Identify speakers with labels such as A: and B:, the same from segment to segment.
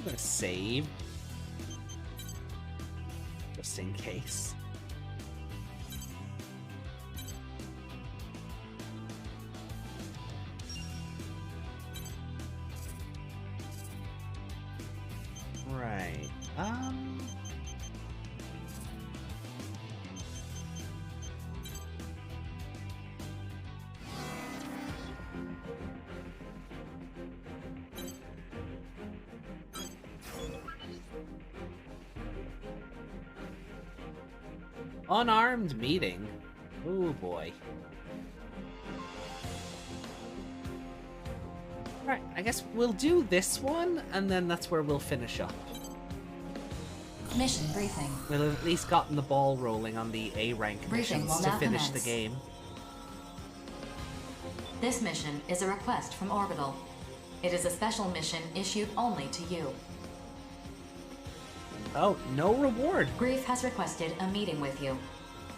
A: gonna save. Just in case. Right. Unarmed meeting. Oh boy. Right, I guess we'll do this one, and then that's where we'll finish up.
B: Mission briefing.
A: We'll have at least gotten the ball rolling on the A rank
B: Briefing
A: missions
B: will
A: to
B: now
A: finish
B: commence.
A: the game.
B: This mission is a request from Orbital. It is a special mission issued only to you.
A: Oh, no reward.
B: Grief has requested a meeting with you.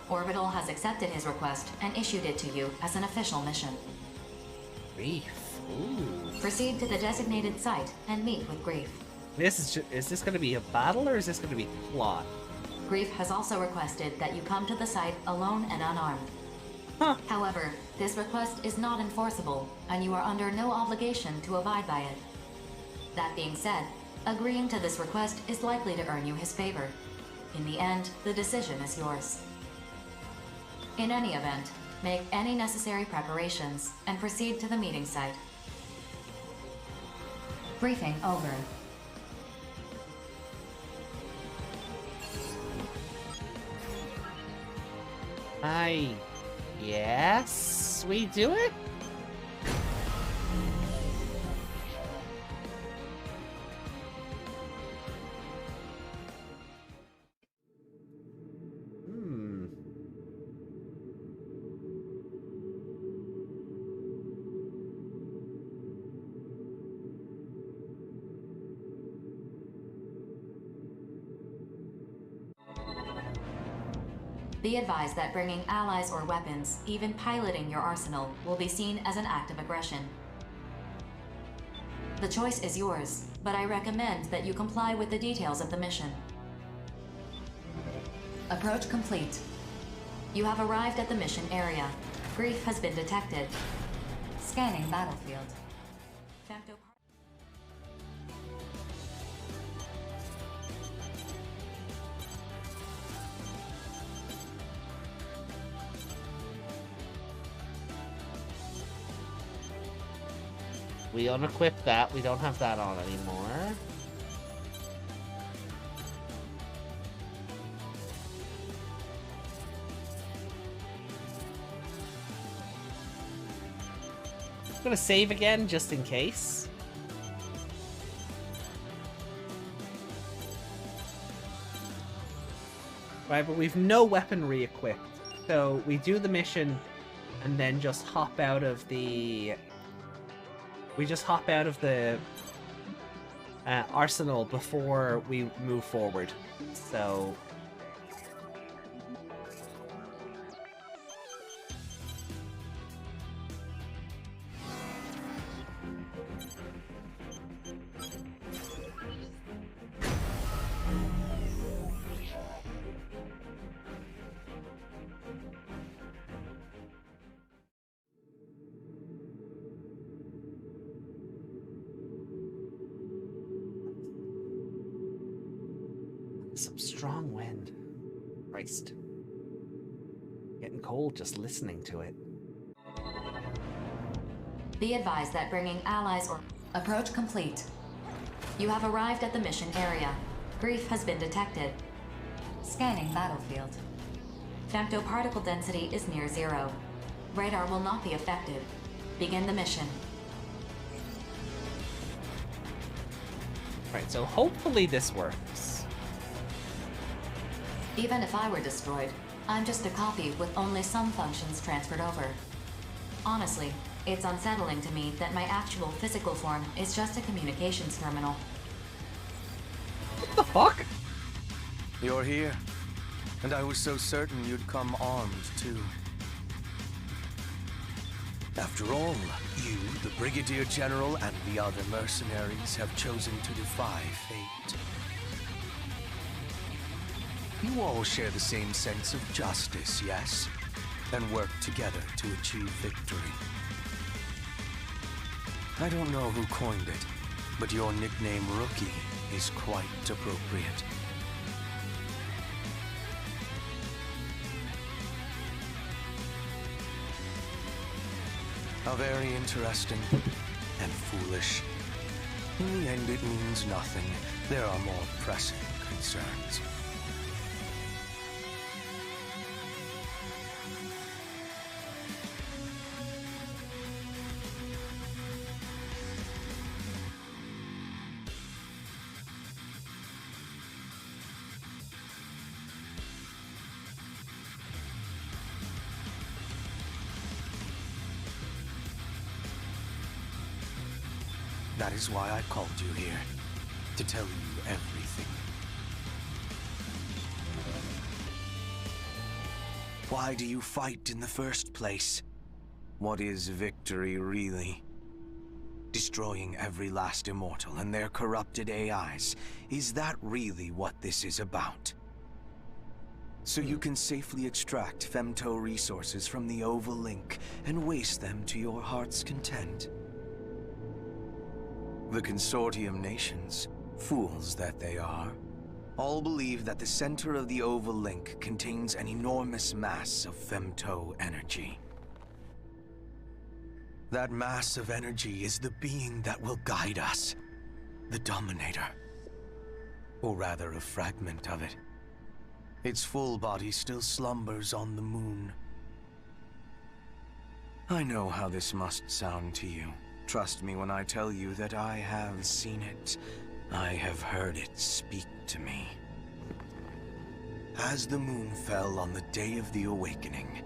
B: Orbital has accepted his request and issued it to you as an official mission.
A: Grief. Ooh.
B: Proceed to the designated site and meet with Grief.
A: Is this going to be a battle or is this going to be plot?
B: Grief has also requested that you come to the site alone and unarmed.
A: Huh.
B: However, this request is not enforceable, and you are under no obligation to abide by it. That being said, agreeing to this request is likely to earn you his favor. In the end, the decision is yours. In any event, make any necessary preparations and proceed to the meeting site. Briefing over.
A: Yes, we do it?
B: Be advised that bringing allies or weapons, even piloting your arsenal, will be seen as an act of aggression. The choice is yours, but I recommend that you comply with the details of the mission. Approach complete. You have arrived at the mission area. Grief has been detected. Scanning battlefield.
A: We unequip that. We don't have that on anymore. I'm gonna save again just in case. Right, but we've no weaponry equipped. So we do the mission and then just hop out of the... We just hop out of the arsenal before we move forward. So... Some strong wind. Christ. Getting cold just listening to it.
B: Be advised that bringing allies or... Approach complete. You have arrived at the mission area. Grief has been detected. Scanning battlefield. Femtoparticle density is near zero. Radar will not be affected. Begin the mission.
A: Right, so hopefully this works.
B: Even if I were destroyed, I'm just a copy with only some functions transferred over. Honestly, it's unsettling to me that my actual physical form is just a communications terminal.
A: What the fuck?
C: You're here, and I was so certain you'd come armed, too. After all, you, the Brigadier General, and the other mercenaries have chosen to defy fate. You all share the same sense of justice, yes? And work together to achieve victory. I don't know who coined it, but your nickname Rookie is quite appropriate. How very interesting and foolish. In the end, it means nothing. There are more pressing concerns. That is why I called you here, to tell you everything. Why do you fight in the first place? What is victory really? Destroying every last immortal and their corrupted AIs. Is that really what this is about? So you can safely extract femto resources from the Oval Link and waste them to your heart's content? The consortium nations, fools that they are, all believe that the center of the Oval Link contains an enormous mass of femto energy. That mass of energy is the being that will guide us, the Dominator. Or rather, a fragment of it. Its full body still slumbers on the moon. I know how this must sound to you. Trust me when I tell you that I have seen it. I have heard it speak to me. As the moon fell on the day of the awakening,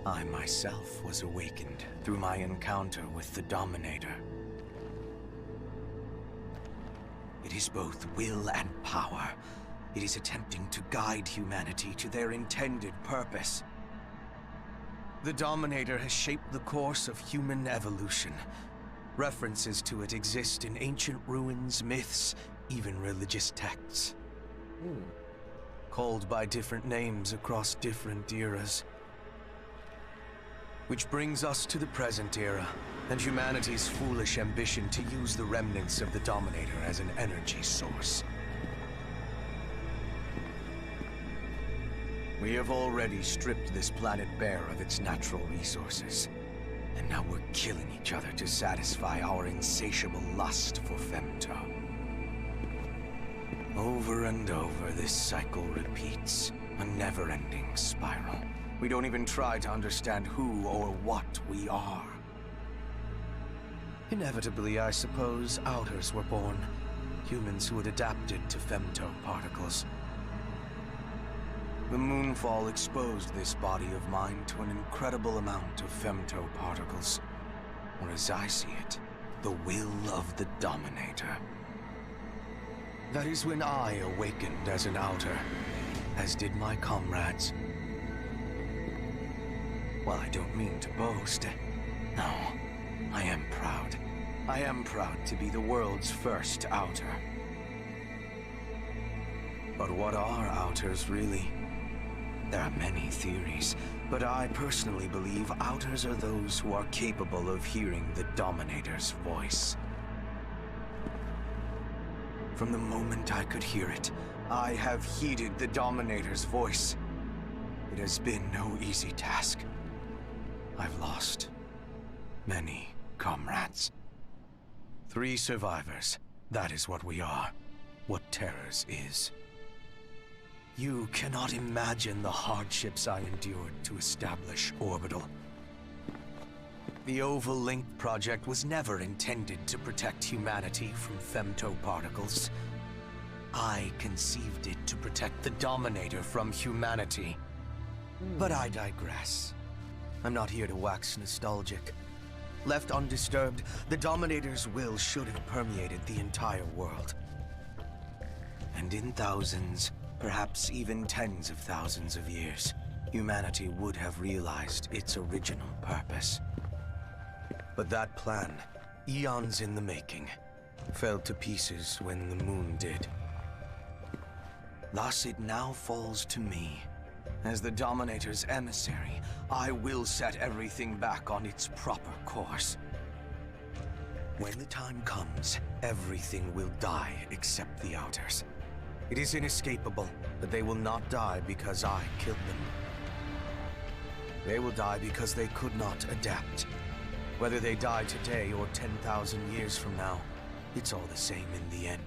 C: I myself was awakened through my encounter with the Dominator. It is both will and power. It is attempting to guide humanity to their intended purpose. The Dominator has shaped the course of human evolution. References to it exist in ancient ruins, myths, even religious texts. Called by different names across different eras. Which brings us to the present era, and humanity's foolish ambition to use the remnants of the Dominator as an energy source. We have already stripped this planet bare of its natural resources. And now we're killing each other to satisfy our insatiable lust for femto. Over and over, this cycle repeats. A never-ending spiral. We don't even try to understand who or what we are. Inevitably, I suppose, Outers were born. Humans who had adapted to femto particles. The moonfall exposed this body of mine to an incredible amount of femto particles. Or as I see it, the will of the Dominator. That is when I awakened as an Outer, as did my comrades. Well, I don't mean to boast. No, I am proud. I am proud to be the world's first Outer. But what are Outers really? There are many theories, but I personally believe Outers are those who are capable of hearing the Dominator's voice. From the moment I could hear it, I have heeded the Dominator's voice. It has been no easy task. I've lost many comrades. 3 survivors, that is what we are, what Terrors is. You cannot imagine the hardships I endured to establish Orbital. The Oval Link project was never intended to protect humanity from femto particles. I conceived it to protect the Dominator from humanity. But I digress. I'm not here to wax nostalgic. Left undisturbed, the Dominator's will should have permeated the entire world. And in thousands, perhaps even tens of thousands of years, humanity would have realized its original purpose. But that plan, eons in the making, fell to pieces when the moon did. Thus it now falls to me. As the Dominator's emissary, I will set everything back on its proper course. When the time comes, everything will die except the Outers. It is inescapable, but they will not die because I killed them. They will die because they could not adapt. Whether they die today or 10,000 years from now, it's all the same in the end.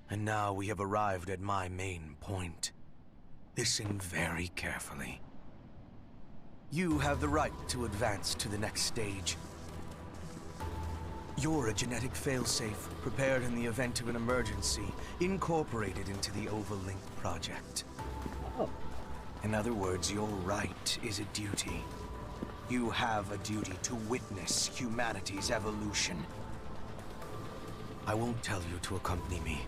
C: And now we have arrived at my main point. Listen very carefully. You have the right to advance to the next stage. You're a genetic failsafe, prepared in the event of an emergency, incorporated into the Overlink project.
A: Oh.
C: In other words, your right is a duty. You have a duty to witness humanity's evolution. I won't tell you to accompany me.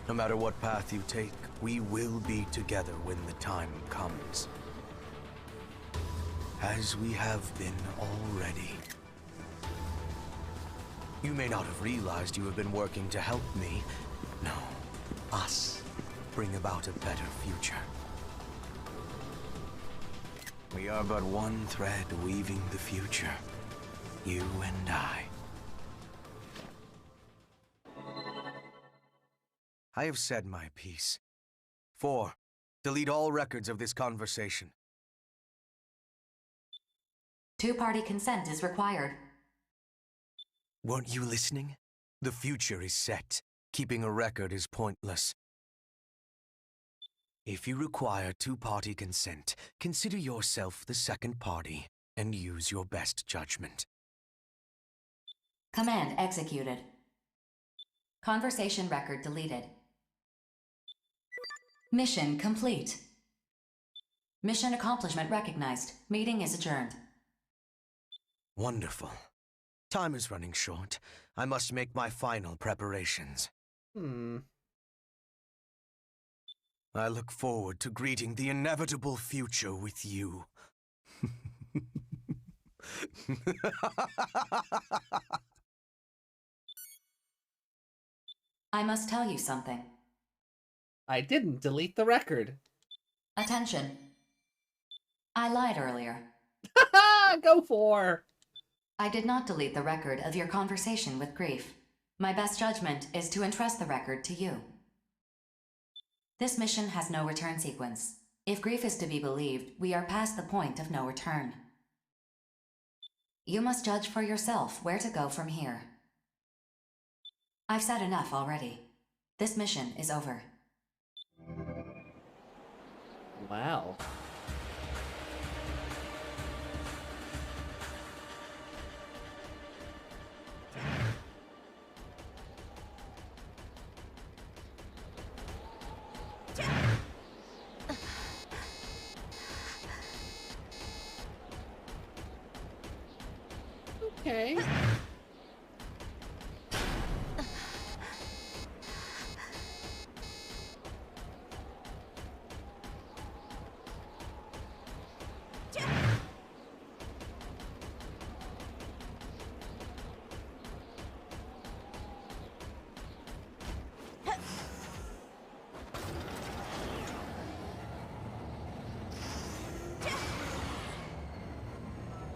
C: No matter what path you take, we will be together when the time comes. As we have been already. You may not have realized you have been working to help me. No, us. Bring about a better future. We are but one thread weaving the future. You and I. I have said my piece. 4. Delete all records of this conversation.
B: Two-party consent is required.
C: Weren't you listening? The future is set. Keeping a record is pointless. If you require two-party consent, consider yourself the second party and use your best judgment.
B: Command executed. Conversation record deleted. Mission complete. Mission accomplishment recognized. Meeting is adjourned.
C: Wonderful. Time is running short. I must make my final preparations. I look forward to greeting the inevitable future with you.
B: I must tell you something.
A: I didn't delete the record.
B: Attention. I lied earlier.
A: Go for!
B: I did not delete the record of your conversation with Grief. My best judgment is to entrust the record to you. This mission has no return sequence. If Grief is to be believed, we are past the point of no return. You must judge for yourself where to go from here. I've said enough already. This mission is over.
A: Wow. Okay.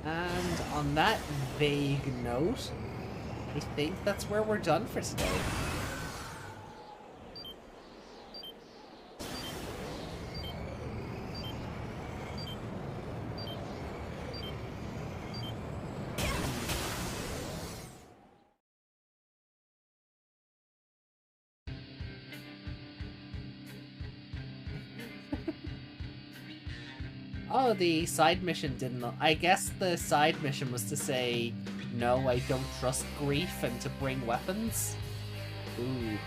A: And on that vague note, I think that's where we're done for today. Oh, the side mission didn't... I guess the side mission was to say, no, I don't trust Grief, and to bring weapons? Ooh.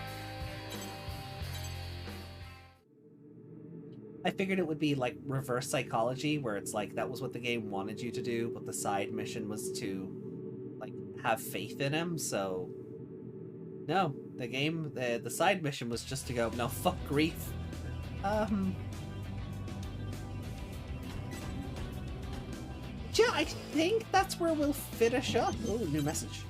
A: I figured it would be like reverse psychology, where it's like that was what the game wanted you to do, but the side mission was to, like, have faith in him, so... No, the game, the side mission was just to go, no, fuck Grief. yeah, I think that's where we'll finish up. Oh, new message.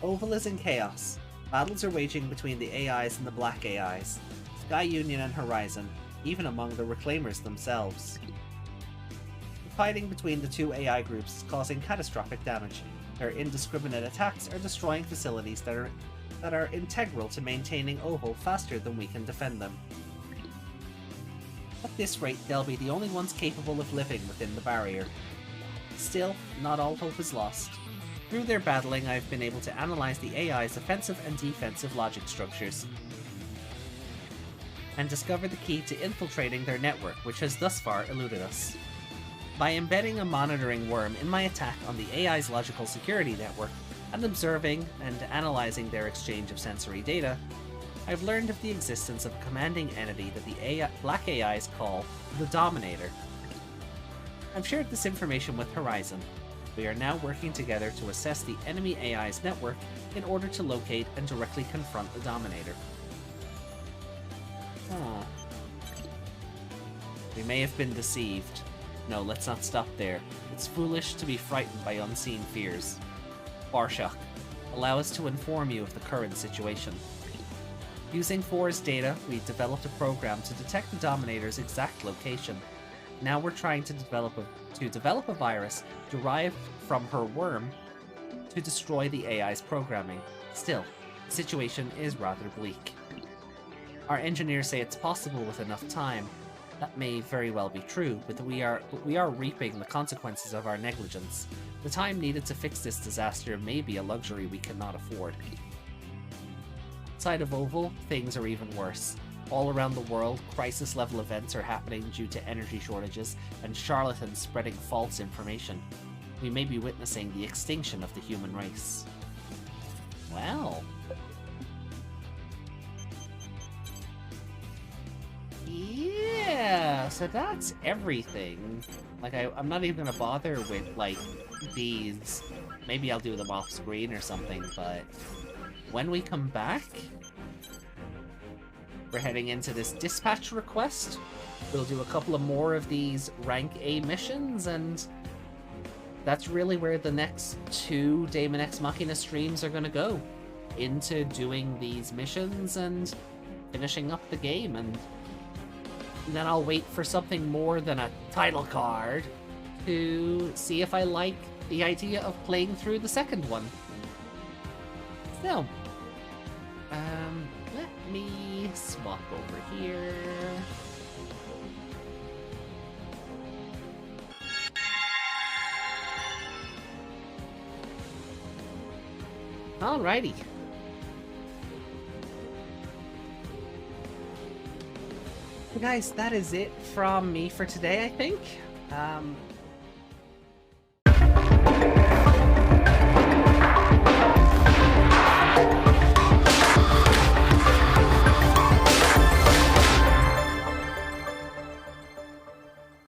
A: Oval is in chaos. Battles are waging between the AIs and the Black AIs, Sky Union and Horizon, even among the Reclaimers themselves. The fighting between the two AI groups is causing catastrophic damage. Their indiscriminate attacks are destroying facilities that are integral to maintaining Oval faster than we can defend them. At this rate, they'll be the only ones capable of living within the barrier. Still, not all hope is lost. Through their battling, I've been able to analyze the AI's offensive and defensive logic structures, and discover the key to infiltrating their network, which has thus far eluded us. By embedding a monitoring worm in my attack on the AI's logical security network, and observing and analyzing their exchange of sensory data, I've learned of the existence of a commanding entity that the Black AIs call the Dominator. I've shared this information with Horizon. We are now working together to assess the enemy AI's network in order to locate and directly confront the Dominator. Oh. We may have been deceived. No, let's not stop there. It's foolish to be frightened by unseen fears. Barshak, allow us to inform you of the current situation. Using 4's data, we developed a program to detect the Dominator's exact location. Now we're trying to develop a virus derived from her worm to destroy the AI's programming. Still, the situation is rather bleak. Our engineers say it's possible with enough time. That may very well be true, but we are reaping the consequences of our negligence. The time needed to fix this disaster may be a luxury we cannot afford. Outside of Oval, things are even worse. All around the world, crisis-level events are happening due to energy shortages and charlatans spreading false information. We may be witnessing the extinction of the human race. Well... yeah, so that's everything. Like, I'm not even gonna bother with, like, these. Maybe I'll do them off screen or something, but when we come back, we're heading into this dispatch request. We'll do a couple of more of these rank A missions, and that's really where the next 2 Daemon X Machina streams are gonna go. Into doing these missions and finishing up the game, and then I'll wait for something more than a title card to see if I like the idea of playing through the second one. So, let me swap over here. Alrighty. So guys, that is it from me for today, I think.